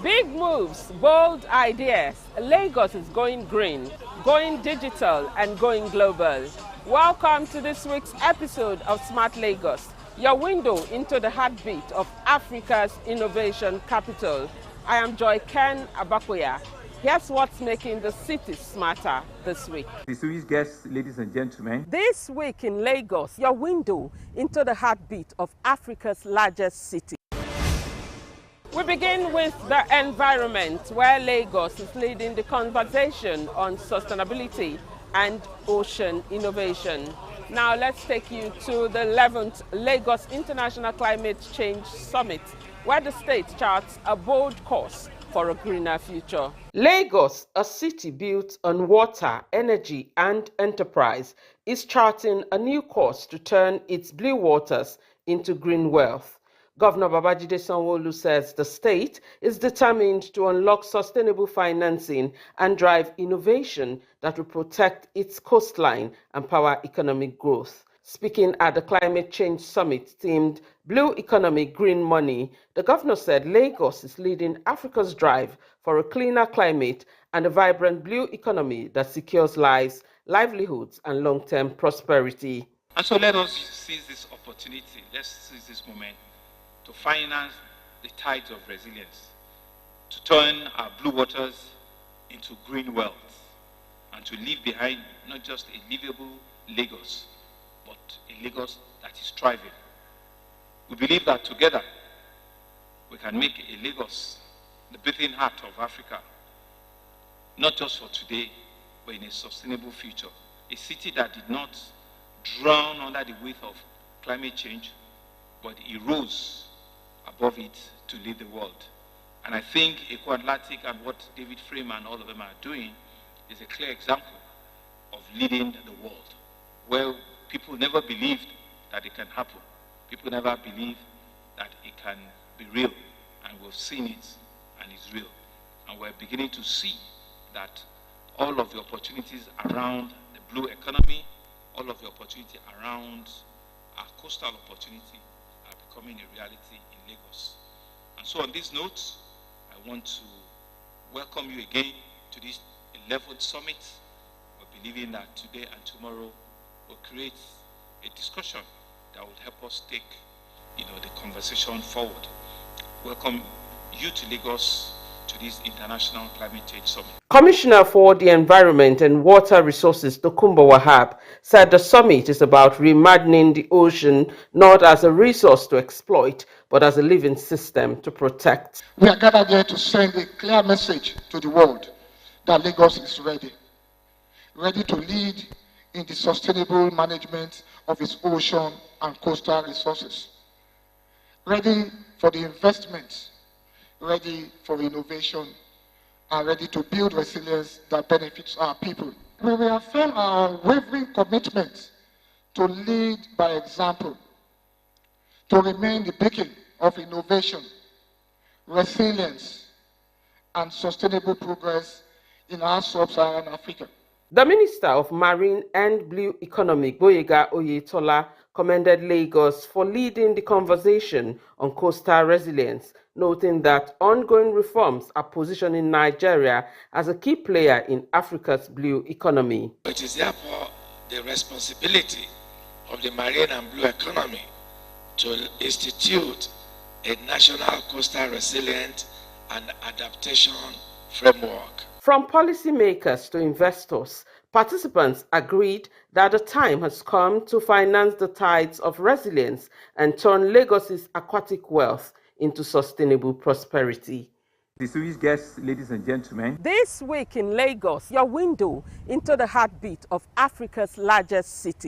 Big moves, bold ideas. Lagos is going green, going digital and going global. Welcome to this week's episode of Smart Lagos, your window into the heartbeat of Africa's innovation capital. I am Joy Ken Abakoya. Here's what's making the city smarter this week. Distinguished guests, ladies and gentlemen. This week in Lagos, your window into the heartbeat of Africa's largest city. We begin with the environment, where Lagos is leading the conversation on sustainability and ocean innovation. Now let's take you to the 11th Lagos International Climate Change Summit, where the state charts a bold course for a greener future. Lagos, a city built on water, energy, and enterprise, is charting a new course to turn its blue waters into green wealth. Governor Babajide Sanwo-Olu says the state is determined to unlock sustainable financing and drive innovation that will protect its coastline and power economic growth. Speaking at the Climate Change Summit themed Blue Economy, Green Money, the governor said Lagos is leading Africa's drive for a cleaner climate and a vibrant blue economy that secures lives, livelihoods, and long-term prosperity. And so let us seize this opportunity, let's seize this moment to finance the tides of resilience, to turn our blue waters into green wealth, and to leave behind not just a livable Lagos, but a Lagos that is thriving. We believe that together we can make a Lagos the breathing heart of Africa, not just for today, but in a sustainable future. A city that did not drown under the weight of climate change, but it rose above it to lead the world. And I think Eco-Atlantic and what David Frame and all of them are doing is a clear example of leading the world, where people never believed that it can happen. People never believed that it can be real. And we've seen it, and it's real. And we're beginning to see that all of the opportunities around the blue economy, all of the opportunity around our coastal opportunity are becoming a reality in Lagos. And so on this note, I want to welcome you again to this 11th summit. We're believing that today and tomorrow will create a discussion that will help us take the conversation forward. Welcome you to Lagos to this International Climate Change Summit. Commissioner for the Environment and Water Resources, Tokunbo Wahab, said the summit is about reimagining the ocean not as a resource to exploit, but as a living system to protect. We are gathered here to send a clear message to the world that Lagos is ready to lead in the sustainable management of its ocean and coastal resources, ready for the investments, ready for innovation, and ready to build resilience that benefits our people. We will affirm our unwavering commitment to lead by example, to remain the beacon of innovation, resilience, and sustainable progress in our sub-Saharan Africa. The Minister of Marine and Blue Economy, Gboyega Oyetola, commended Lagos for leading the conversation on coastal resilience, noting that ongoing reforms are positioning Nigeria as a key player in Africa's blue economy. It is therefore the responsibility of the marine and blue economy to institute a national coastal resilience and adaptation framework. From policymakers to investors, participants agreed that the time has come to finance the tides of resilience and turn Lagos's aquatic wealth into sustainable prosperity. Distinguished guests, ladies and gentlemen. This week in Lagos, your window into the heartbeat of Africa's largest city.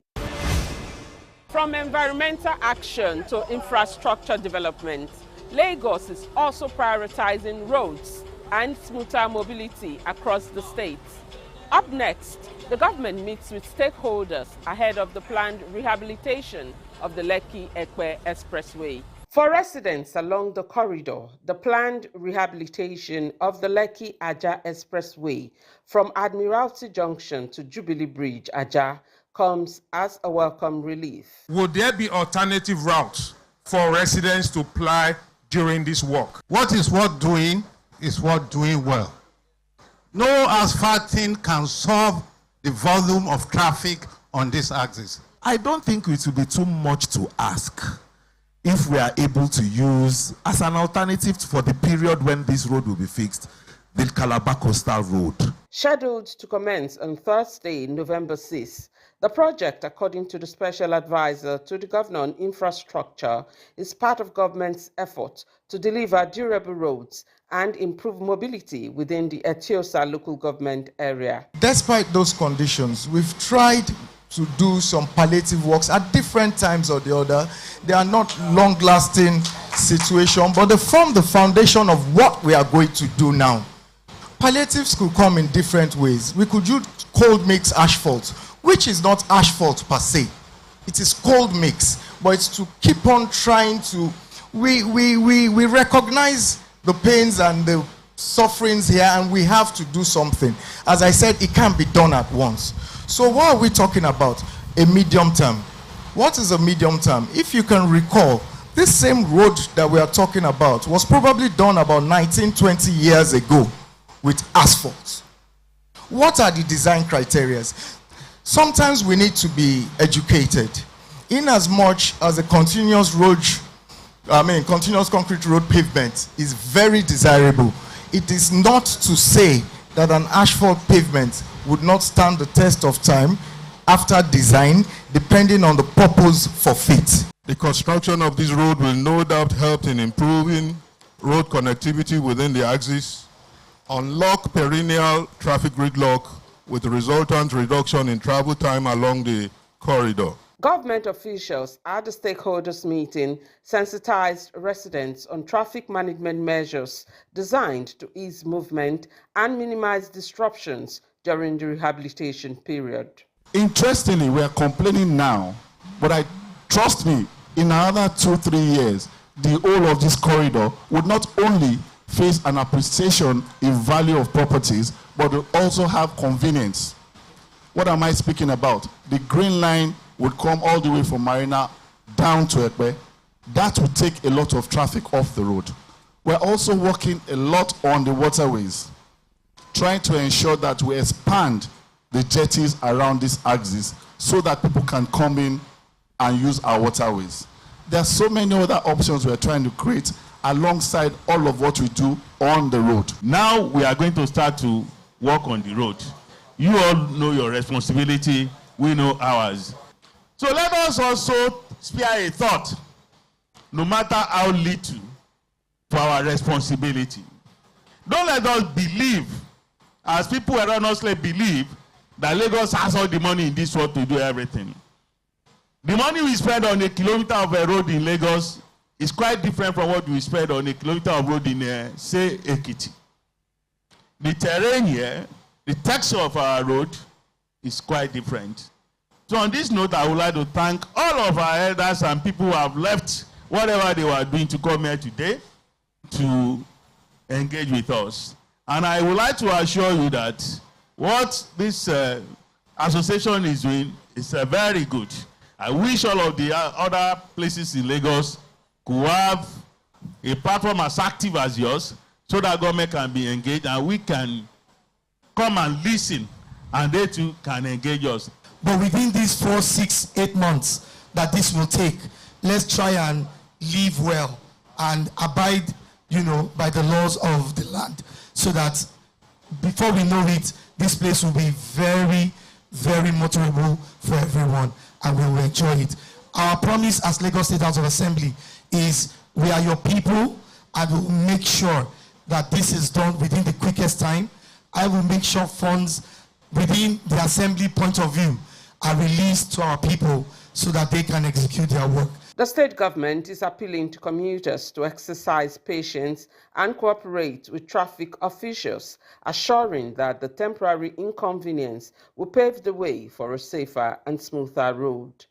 From environmental action to infrastructure development, Lagos is also prioritizing roads and smoother mobility across the state. Up next, the government meets with stakeholders ahead of the planned rehabilitation of the Lekki-Ekpe Expressway. For residents along the corridor, the planned rehabilitation of the Lekki-Aja Expressway from Admiralty Junction to Jubilee Bridge, Aja, comes as a welcome relief. Would there be alternative routes for residents to ply during this work? What is worth doing is what doing well. No asphalting can solve the volume of traffic on this axis. I don't think it will be too much to ask if we are able to use, as an alternative for the period when this road will be fixed, the Calabar Coastal Road. Scheduled to commence on Thursday, November 6, the project, according to the Special Advisor to the Governor on Infrastructure, is part of government's effort to deliver durable roads and improve mobility within the Etiosa local government area. Despite those conditions, we've tried to do some palliative works at different times or the other. They are not long-lasting situations, but they form the foundation of what we are going to do now. Palliatives could come in different ways. We could use cold mix asphalt, which is not asphalt per se. It is cold mix, but it's to keep on trying to, we recognize the pains and the sufferings here, and we have to do something. As I said, it can't be done at once. So what are we talking about? A medium term. What is a medium term? If you can recall, this same road that we are talking about was probably done about 19, 20 years ago with asphalt. What are the design criteria? Sometimes we need to be educated. In as much as a continuous concrete road pavement is very desirable, it is not to say that an asphalt pavement would not stand the test of time after design, depending on the purpose for fit. The construction of this road will no doubt help in improving road connectivity within the axis, unlock perennial traffic gridlock with the resultant reduction in travel time along the corridor. Government officials at the stakeholders meeting sensitized residents on traffic management measures designed to ease movement and minimize disruptions during the rehabilitation period. Interestingly, we are complaining now, but trust me, in another 2-3 years, the whole of this corridor would not only face an appreciation in value of properties, but will also have convenience. What am I speaking about? The Green Line would come all the way from Marina down to Ekpe. That would take a lot of traffic off the road. We're also working a lot on the waterways, trying to ensure that we expand the jetties around this axis so that people can come in and use our waterways. There are so many other options we're trying to create alongside all of what we do on the road. Now we are going to start to work on the road. You all know your responsibility, we know ours. So let us also spare a thought, no matter how little, for our responsibility. Don't let us believe, as people erroneously believe, that Lagos has all the money in this world to do everything. The money we spend on a kilometer of a road in Lagos is quite different from what we spend on a kilometer of road in, say, Ekiti. The terrain here, the texture of our road is quite different. So on this note, I would like to thank all of our elders and people who have left whatever they were doing to come here today to engage with us. And I would like to assure you that what this association is doing is very good. I wish all of the other places in Lagos could have a platform as active as yours so that government can be engaged and we can come and listen and they too can engage us. But within these 4, 6, 8 months that this will take, let's try and live well and abide, by the laws of the land, so that before we know it, this place will be very, very motorable for everyone, and we will enjoy it. Our promise as Lagos State House of Assembly is we are your people, and we will make sure that this is done within the quickest time. I will make sure funds within the assembly point of view are released to our people so that they can execute their work. The state government is appealing to commuters to exercise patience and cooperate with traffic officials, assuring that the temporary inconvenience will pave the way for a safer and smoother road.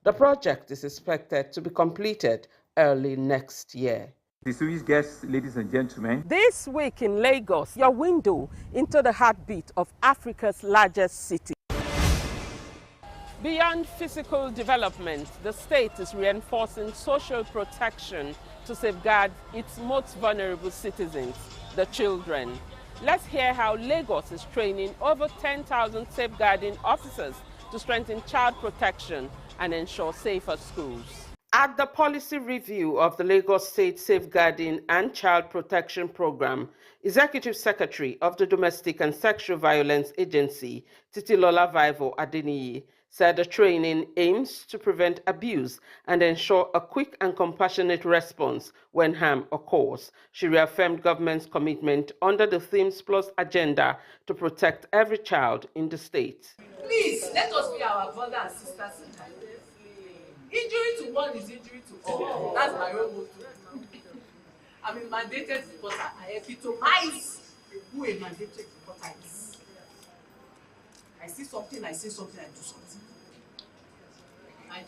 The project is expected to be completed early next year. Distinguished guests, ladies and gentlemen. This week in Lagos, your window into the heartbeat of Africa's largest city. Beyond physical development, the state is reinforcing social protection to safeguard its most vulnerable citizens. the children. Let's hear how Lagos is training over 10,000 safeguarding officers to strengthen child protection and ensure safer schools. At the policy review of the Lagos State Safeguarding and Child Protection Program, Executive Secretary of the Domestic and Sexual Violence Agency, Titilola Vaivo Adeniyi, said the training aims to prevent abuse and ensure a quick and compassionate response when harm occurs. She reaffirmed government's commitment under the Themes Plus agenda to protect every child in the state. Please, let us be our brothers and sisters in time. Injury to one is injury to all. That's my own motto. I'm a mandated reporter. I epitomize who a mandated reporter is. I see something, I say something, I do something.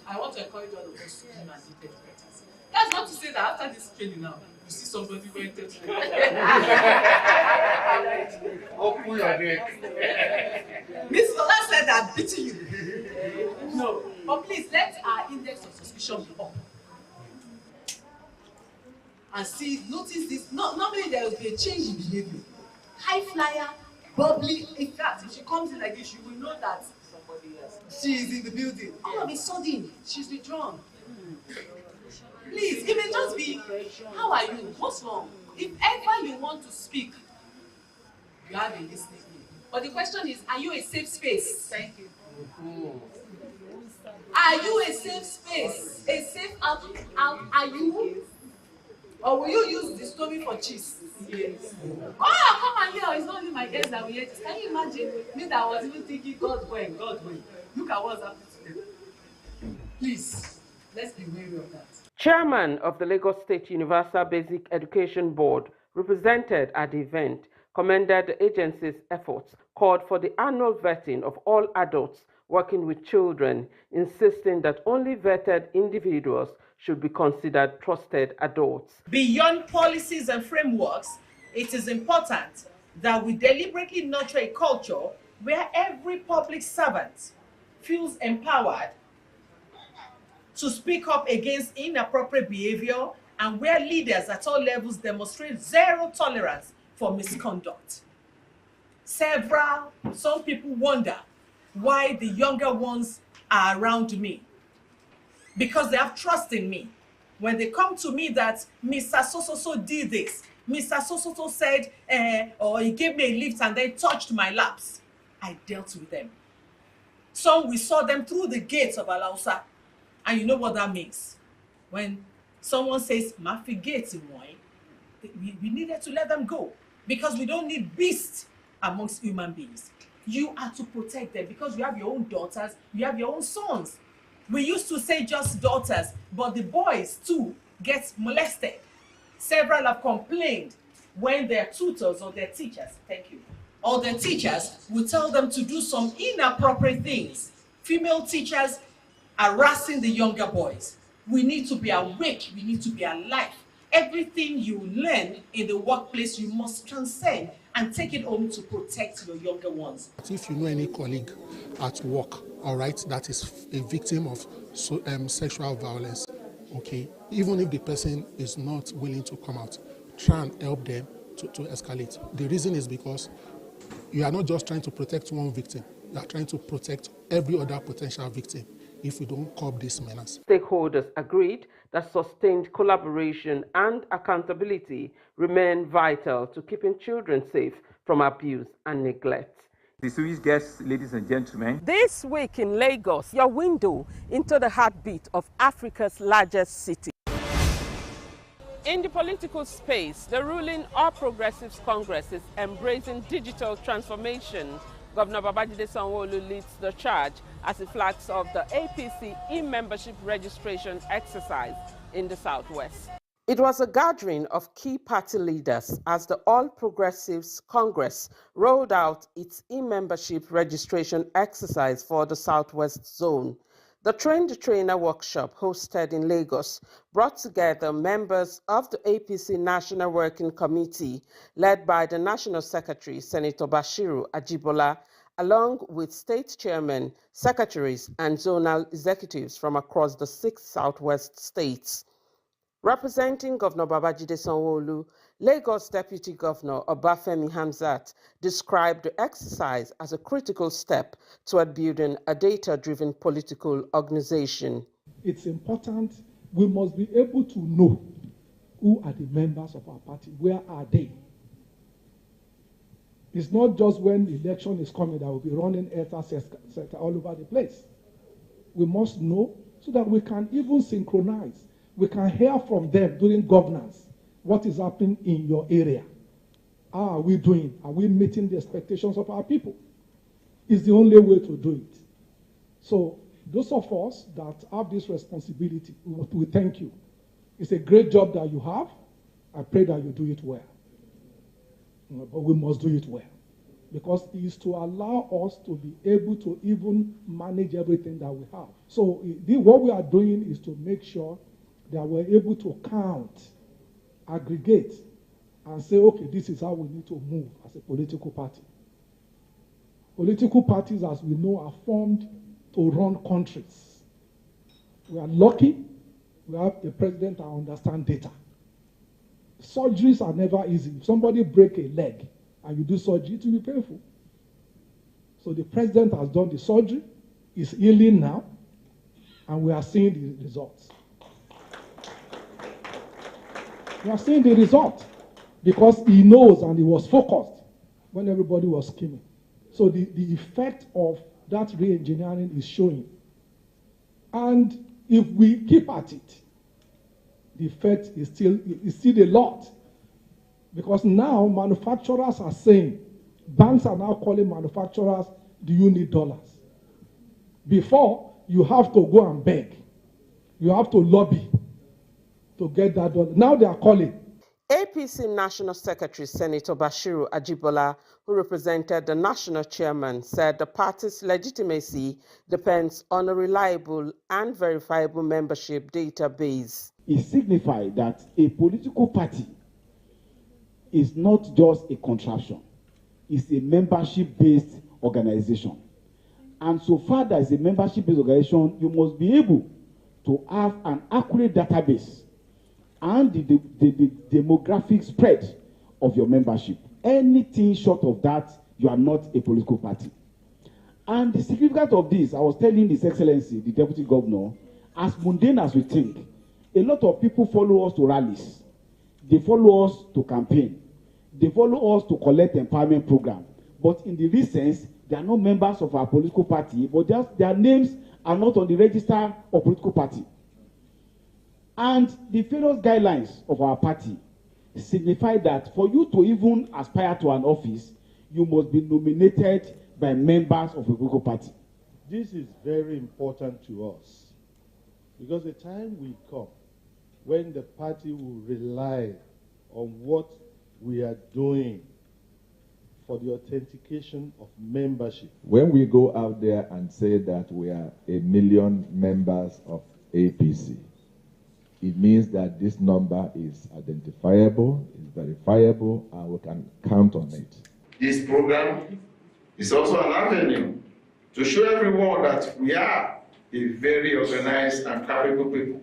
I want to encourage all of us to be mandated reporters. That's not to say that after this training now, you see somebody who entered to open your neck. Miss Lola said I'm beating you. No. But please, let our index of suspicion be up. And see, notice this. Normally there will be a change in behavior. High flyer, bubbly. In fact, if she comes in like this, you will know that somebody else. She is in the building. All of a sudden, she's withdrawn. Please, it may just be, how are you? What's wrong? If ever you want to speak, you have a listening ear. But the question is, are you a safe space? Thank you. Are you a safe space? A safe out? Are you? Or will you use the story for cheese? Yes. Oh, come on here. It's not only my ears that we hear this. Can you imagine me that was even thinking, God when, God when. Look at what's happening to them. Please, let's be wary of that. Chairman of the Lagos State Universal Basic Education Board, represented at the event, commended the agency's efforts, called for the annual vetting of all adults working with children, insisting that only vetted individuals should be considered trusted adults. Beyond policies and frameworks, it is important that we deliberately nurture a culture where every public servant feels empowered to speak up against inappropriate behavior and where leaders at all levels demonstrate zero tolerance for misconduct. Some people wonder why the younger ones are around me. Because they have trust in me. When they come to me that Mr. So-so-so did this, Mr. So-so-so said, or he gave me a lift and then touched my laps, I dealt with them. Some, we saw them through the gates of Alausa. And you know what that means? When someone says, Mafi gate, we needed to let them go. Because we don't need beasts amongst human beings. You are to protect them because you have your own daughters, you have your own sons. We used to say just daughters, but the boys too get molested. Several have complained when their tutors or their teachers, or their teachers will tell them to do some inappropriate things. Female teachers harassing the younger boys. We need to be awake, we need to be alive. Everything you learn in the workplace, you must transcend and take it home to protect your younger ones. If you know any colleague at work, all right, that is a victim of sexual violence, okay, even if the person is not willing to come out, try and help them to escalate. The reason is because you are not just trying to protect one victim, you are trying to protect every other potential victim if we don't curb this menace. Stakeholders agreed that sustained collaboration and accountability remain vital to keeping children safe from abuse and neglect. Distinguished guests, ladies and gentlemen. This week in Lagos, your window into the heartbeat of Africa's largest city. In the political space, the ruling All Progressives Congress is embracing digital transformation. Governor Babajide Sanwo-Olu leads the charge as he flags off the APC e-membership registration exercise in the Southwest. It was a gathering of key party leaders as the All Progressives Congress rolled out its e-membership registration exercise for the Southwest Zone. The Train the Trainer workshop hosted in Lagos brought together members of the APC National Working Committee, led by the National Secretary, Senator Bashiru Ajibola, along with state chairmen, secretaries, and zonal executives from across the 6 Southwest states. Representing Governor Babajide Sanwo-Olu, Lagos Deputy Governor Obafemi Hamzat described the exercise as a critical step toward building a data-driven political organization. It's important. We must be able to know who are the members of our party. Where are they? It's not just when the election is coming that we'll be running all over the place. We must know so that we can even synchronize. We can hear from them during governance what is happening in your area. How are we doing? Are we meeting the expectations of our people? It's the only way to do it. So those of us that have this responsibility, we thank you. It's a great job that you have. I pray that you do it well. But we must do it well. Because it is to allow us to be able to even manage everything that we have. So what we are doing is to make sure that we're able to count, aggregate, and say, okay, this is how we need to move as a political party. Political parties, as we know, are formed to run countries. We are lucky. We have a president that understands data. Surgeries are never easy. If somebody breaks a leg and you do surgery, it will be painful. So the president has done the surgery, is healing now, and we are seeing the results. We are seeing the result because he knows and he was focused when everybody was scheming. So the effect of that re-engineering is showing. And if we keep at it, the effect is still a lot. Because now manufacturers are saying, banks are now calling manufacturers, do you need dollars? Before, you have to go and beg. You have to lobby to get that dollar. Now they are calling. APC National Secretary Senator Bashiru Ajibola, who represented the national chairman, said the party's legitimacy depends on a reliable and verifiable membership database. It signifies that a political party is not just a contraption. It's a membership-based organization. And so far as a membership-based organization, you must be able to have an accurate database and the demographic spread of your membership. Anything short of that, you are not a political party. And the significance of this, I was telling His Excellency, the Deputy Governor, as mundane as we think, a lot of people follow us to rallies. They follow us to campaign. They follow us to collect empowerment program. But in the real sense, they are not members of our political party, but just their names are not on the register of political party. And the various guidelines of our party signify that for you to even aspire to an office, you must be nominated by members of a political party. This is very important to us because the time will come when the party will rely on what we are doing for the authentication of membership. When we go out there and say that we are 1 million members of APC, it means that this number is identifiable, is verifiable, and we can count on it. This program is also an avenue to show everyone that we are a very organized and capable people.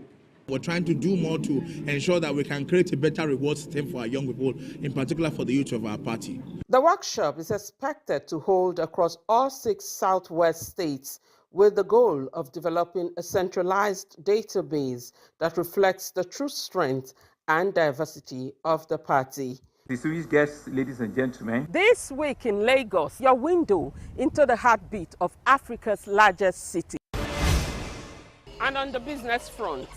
We're trying to do more to ensure that we can create a better reward system for our young people, in particular for the youth of our party. The workshop is expected to hold across all 6 southwest states with the goal of developing a centralized database that reflects the true strength and diversity of the party. Distinguished guests, ladies and gentlemen. This week in Lagos, your window into the heartbeat of Africa's largest city. And on the business front,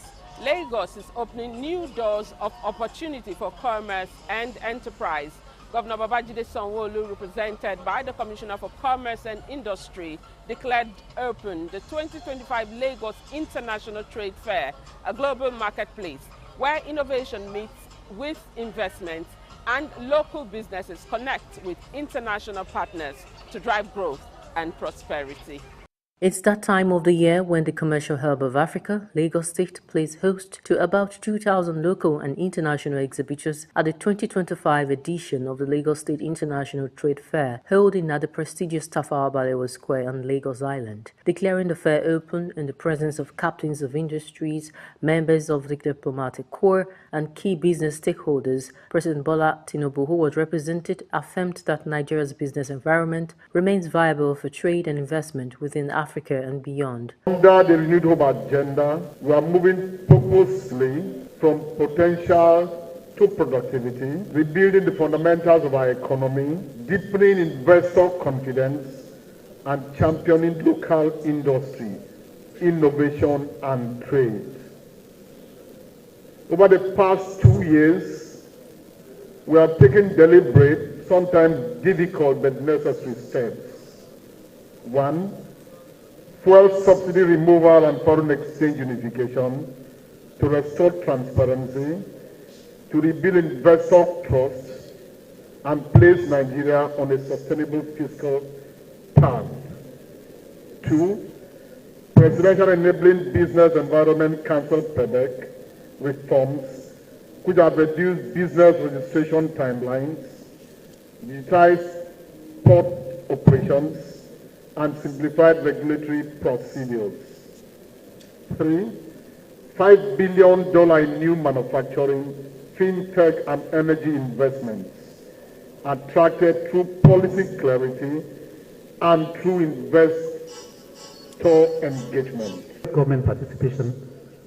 Lagos is opening new doors of opportunity for commerce and enterprise. Governor Babajide Sanwo-Olu, represented by the Commissioner for Commerce and Industry, declared open the 2025 Lagos International Trade Fair, a global marketplace where innovation meets with investment and local businesses connect with international partners to drive growth and prosperity. It's that time of the year when the commercial hub of Africa, Lagos State, plays host to about 2,000 local and international exhibitors at the 2025 edition of the Lagos State International Trade Fair, holding at the prestigious Tafawa Balewa Square on Lagos Island. Declaring the fair open in the presence of captains of industries, members of the diplomatic corps, and key business stakeholders, President Bola Tinubu, who was represented, affirmed that Nigeria's business environment remains viable for trade and investment within Africa and beyond. Under the renewed hope agenda, we are moving purposely from potential to productivity, rebuilding the fundamentals of our economy, deepening investor confidence, and championing local industry, innovation, and trade. Over the past 2 years, we have taken deliberate, sometimes difficult but necessary steps. 1. Fuel subsidy removal and foreign exchange unification to restore transparency, to rebuild investor trust, and place Nigeria on a sustainable fiscal path. 2. Presidential Enabling Business Environment Council (PEBEC) reforms which have reduced business registration timelines, digitized port operations, and simplified regulatory procedures. 3. $5 billion in new manufacturing, fintech, and energy investments attracted through policy clarity and through investor engagement. Government participation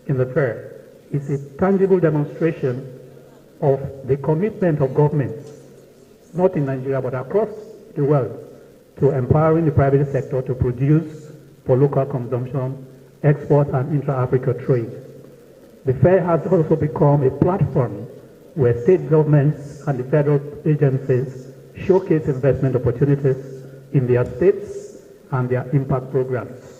in the fair is a tangible demonstration of the commitment of governments, not in Nigeria but across the world, to empowering the private sector to produce for local consumption, export, and intra-Africa trade. The fair has also become a platform where state governments and the federal agencies showcase investment opportunities in their states and their impact programs.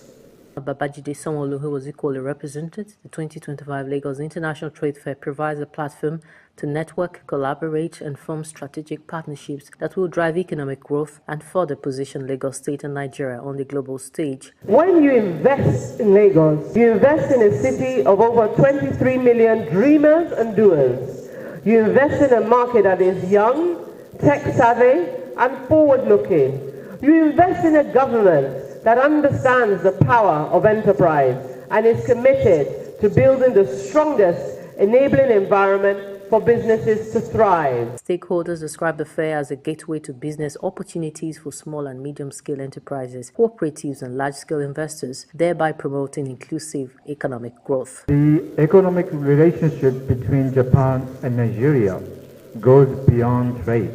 Babajide Sanwo-Olu, who was equally represented, the 2025 Lagos International Trade Fair provides a platform to network, collaborate, and form strategic partnerships that will drive economic growth and further position Lagos State and Nigeria on the global stage. When you invest in Lagos, you invest in a city of over 23 million dreamers and doers. You invest in a market that is young, tech-savvy, and forward-looking. You invest in a government that understands the power of enterprise and is committed to building the strongest enabling environment for businesses to thrive. Stakeholders describe the fair as a gateway to business opportunities for small and medium-scale enterprises, cooperatives, and large-scale investors, thereby promoting inclusive economic growth. The economic relationship between Japan and Nigeria goes beyond trade.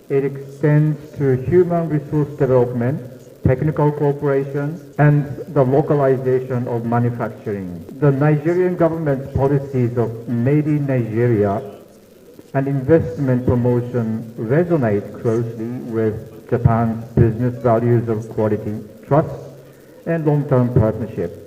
It extends to human resource development, technical cooperation, and the localization of manufacturing. The Nigerian government's policies of Made in Nigeria and investment promotion resonate closely with Japan's business values of quality, trust, and long-term partnership.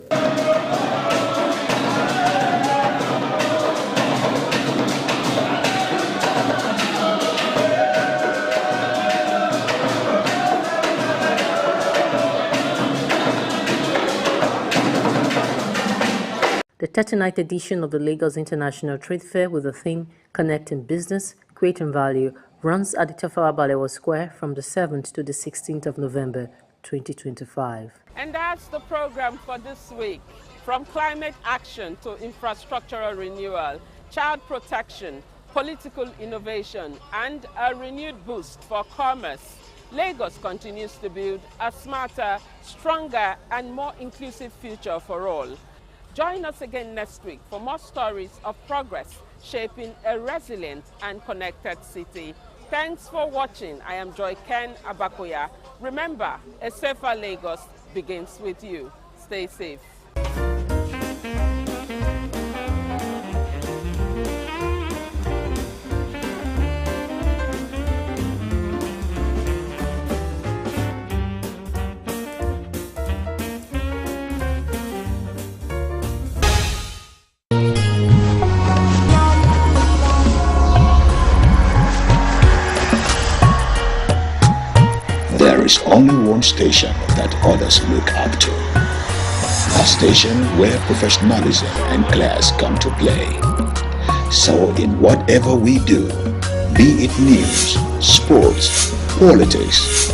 The 39th edition of the Lagos International Trade Fair with the theme Connecting Business, Creating Value runs at the Tafawa Balewa Square from the 7th to the 16th of November 2025. And that's the program for this week. From climate action to infrastructural renewal, child protection, political innovation, and a renewed boost for commerce, Lagos continues to build a smarter, stronger, and more inclusive future for all. Join us again next week for more stories of progress shaping a resilient and connected city. Thanks for watching. I am Joy Ken Abakoya. Remember, a safer Lagos begins with you. Stay safe. There is only one station that others look up to. A station where professionalism and class come to play. So in whatever we do, be it news, sports, politics,